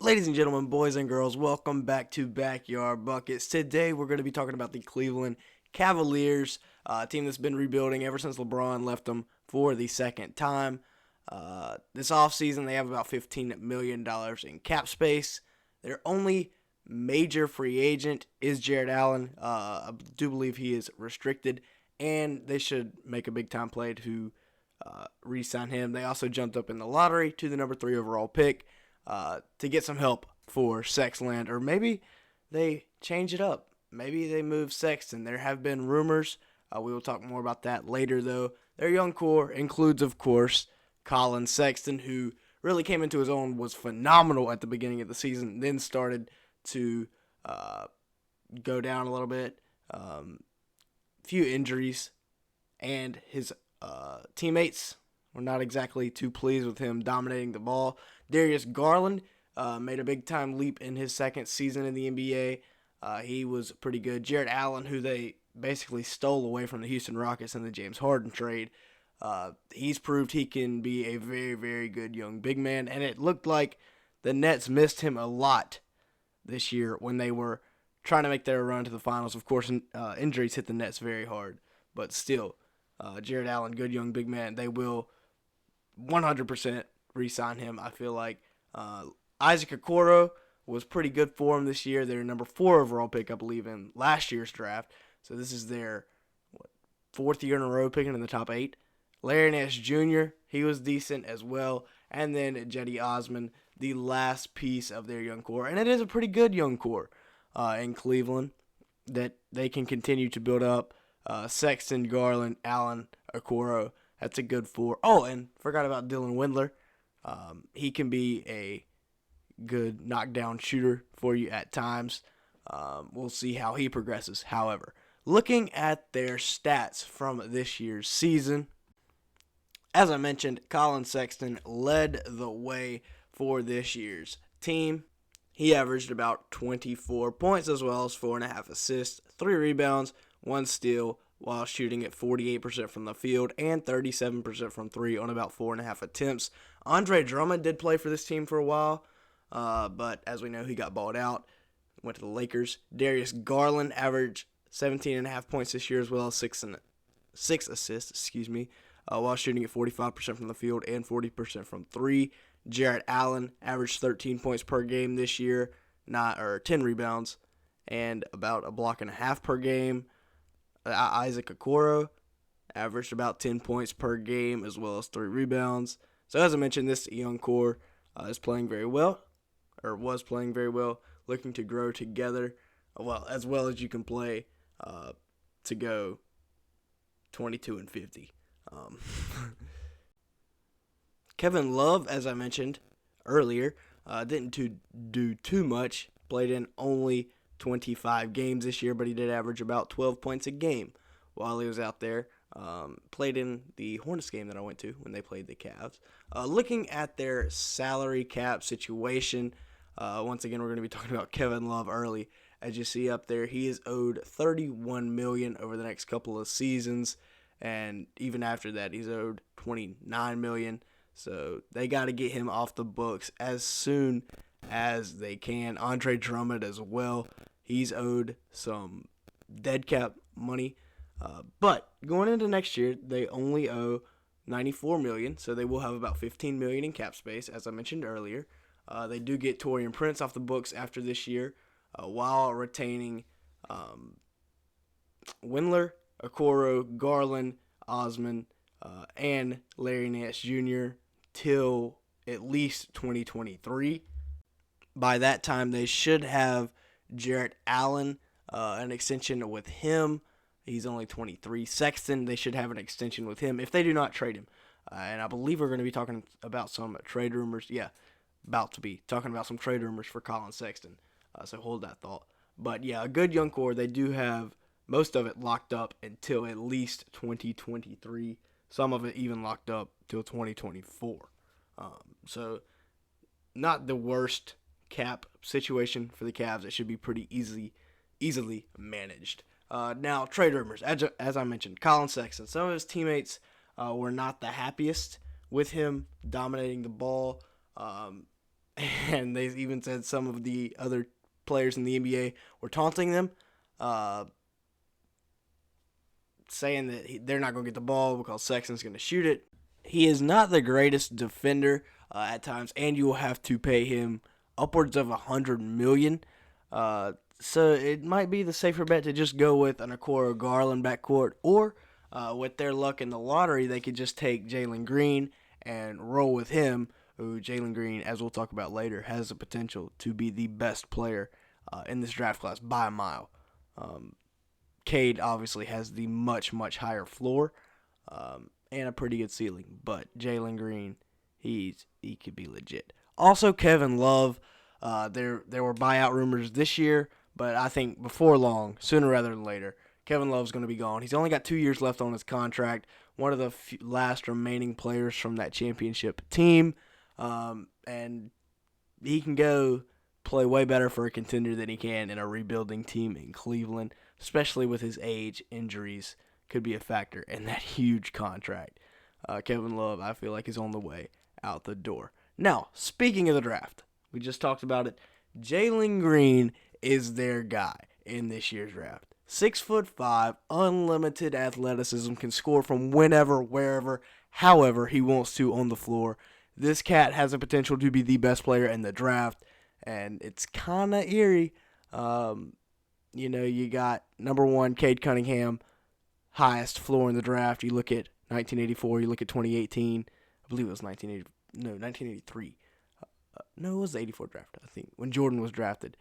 Ladies and gentlemen, boys and girls, welcome back to Backyard Buckets. Today we're going to be talking about the Cleveland Cavaliers, a team that's been rebuilding ever since LeBron left them for the second time. This offseason, they have about $15 million in cap space. Their only major free agent is Jared Allen. I do believe he is restricted, and they should make a big-time play to re-sign him. They also jumped up in the lottery to the number 3 overall pick. To get some help for Sexton, or maybe they change it up. Maybe they move Sexton. There have been rumors. We will talk more about that later, though. Their young core includes, of course, Collin, Sexton, who really came into his own, was phenomenal at the beginning of the season, then started to go down a little bit. Few injuries, and his teammates were not exactly too pleased with him dominating the ball. Darius Garland made a big-time leap in his second season in the NBA. He was pretty good. Jared Allen, who they basically stole away from the Houston Rockets in the James Harden trade, he's proved he can be a very, very good young big man, and it looked like the Nets missed him a lot this year when they were trying to make their run to the finals. Of course, injuries hit the Nets very hard, but still, Jared Allen, good young big man. They will 100% re-sign him. I feel like Isaac Okoro was pretty good for him this year. They're number 4 overall pick, I believe, in last year's draft. So this is their fourth year in a row picking in the top 8. Larry Nance Jr., he was decent as well. And then Cedi Osman, the last piece of their young core. And it is a pretty good young core in Cleveland that they can continue to build up. Sexton, Garland, Allen, Okoro. That's a good 4. Oh, and forgot about Dylan Windler. He can be a good knockdown shooter for you at times. We'll see how he progresses. However, looking at their stats from this year's season, as I mentioned, Collin Sexton led the way for this year's team. He averaged about 24 points as well as 4.5 assists, 3 rebounds, 1 steal, while shooting at 48% from the field and 37% from 3 on about 4.5 attempts. Andre Drummond did play for this team for a while, but as we know, he got balled out, went to the Lakers. Darius Garland averaged 17.5 points this year as well as 6 assists, while shooting at 45% from the field and 40% from 3. Jared Allen averaged 13 points per game this year, 10 rebounds, and about a block and a half per game. Isaac Okoro averaged about 10 points per game as well as 3 rebounds. So as I mentioned, this young core is playing very well, or was playing very well, looking to grow together, as well as you can play to go 22-50. Kevin Love, as I mentioned earlier, didn't do too much, played in only 25 games this year, but he did average about 12 points a game while he was out there. Played in the Hornets game that I went to when they played the Cavs. Looking at their salary cap situation, once again, we're going to be talking about Kevin Love early. As you see up there, he is owed $31 million over the next couple of seasons, and even after that, he's owed $29 million. So they got to get him off the books as soon as they can. Andre Drummond as well. He's owed some dead cap money. But going into next year, they only owe $94 million, so they will have about $15 million in cap space, as I mentioned earlier. They do get Taurean Prince off the books after this year, while retaining Windler, Okoro, Garland, Osman, and Larry Nance Jr. till at least 2023. By that time, they should have Jared Allen, an extension with him. He's only 23. Sexton, they should have an extension with him if they do not trade him. And I believe we're going to be talking about some trade rumors. Yeah, about to be talking about some trade rumors for Collin Sexton. So hold that thought. But yeah, a good young core. They do have most of it locked up until at least 2023. Some of it even locked up till 2024. So not the worst cap situation for the Cavs. It should be pretty easily managed. Now, trade rumors. As I mentioned, Collin Sexton. Some of his teammates were not the happiest with him dominating the ball. and they even said some of the other players in the NBA were taunting them, uh, saying that they're not going to get the ball because Sexton's going to shoot it. He is not the greatest defender at times, and you will have to pay him upwards of $100 million. So it might be the safer bet to just go with an Okoro Garland backcourt, or with their luck in the lottery, they could just take Jalen Green and roll with him. Who Jalen Green, as we'll talk about later, has the potential to be the best player in this draft class by a mile. Cade obviously has the much higher floor and a pretty good ceiling, but Jalen Green, he could be legit. Also, Kevin Love. There were buyout rumors this year, but I think before long, sooner rather than later, Kevin Love's going to be gone. He's only got 2 years left on his contract. One of the last remaining players from that championship team, and he can go play way better for a contender than he can in a rebuilding team in Cleveland, especially with his age. Injuries could be a factor in that huge contract. Kevin Love, I feel like, is on the way out the door. Now, speaking of the draft, we just talked about it. Jalen Green is their guy in this year's draft. 6'5", unlimited athleticism, can score from whenever, wherever, however he wants to on the floor. This cat has the potential to be the best player in the draft, and it's kind of eerie. You got number one, Cade Cunningham, highest floor in the draft. You look at 1984, you look at 2018. I believe it was 1983. No, it was the 84 draft, I think, when Jordan was drafted.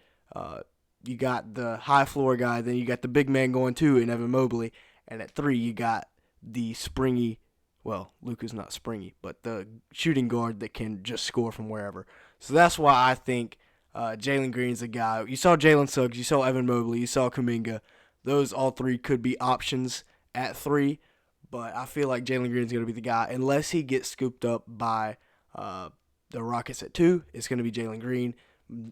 You got the high floor guy, then you got the big man going two in Evan Mobley, and at 3 you got the springy, well, Luka's not springy, but the shooting guard that can just score from wherever. So that's why I think Jalen Green's the guy. You saw Jalen Suggs, you saw Evan Mobley, you saw Kuminga. Those all 3 could be options at 3, but I feel like Jalen Green's going to be the guy. Unless he gets scooped up by the Rockets at 2, it's going to be Jalen Green.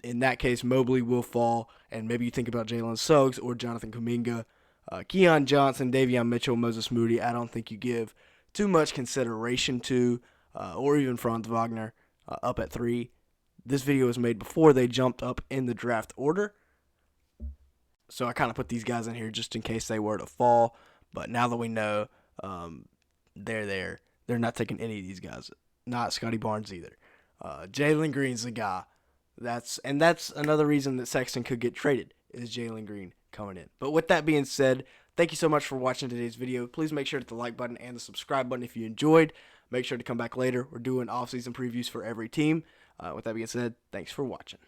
In that case, Mobley will fall, and maybe you think about Jalen Suggs or Jonathan Kuminga. Keon Johnson, Davion Mitchell, Moses Moody, I don't think you give too much consideration to, or even Franz Wagner up at 3. This video was made before they jumped up in the draft order, so I kind of put these guys in here just in case they were to fall. But now that we know they're there, they're not taking any of these guys. Not Scotty Barnes either. Jalen Green's the guy. That's another reason that Sexton could get traded, is Jalen Green coming in. But with that being said, thank you so much for watching today's video. Please make sure to hit the like button and the subscribe button if you enjoyed. Make sure to come back later. We're doing off-season previews for every team. With that being said, thanks for watching.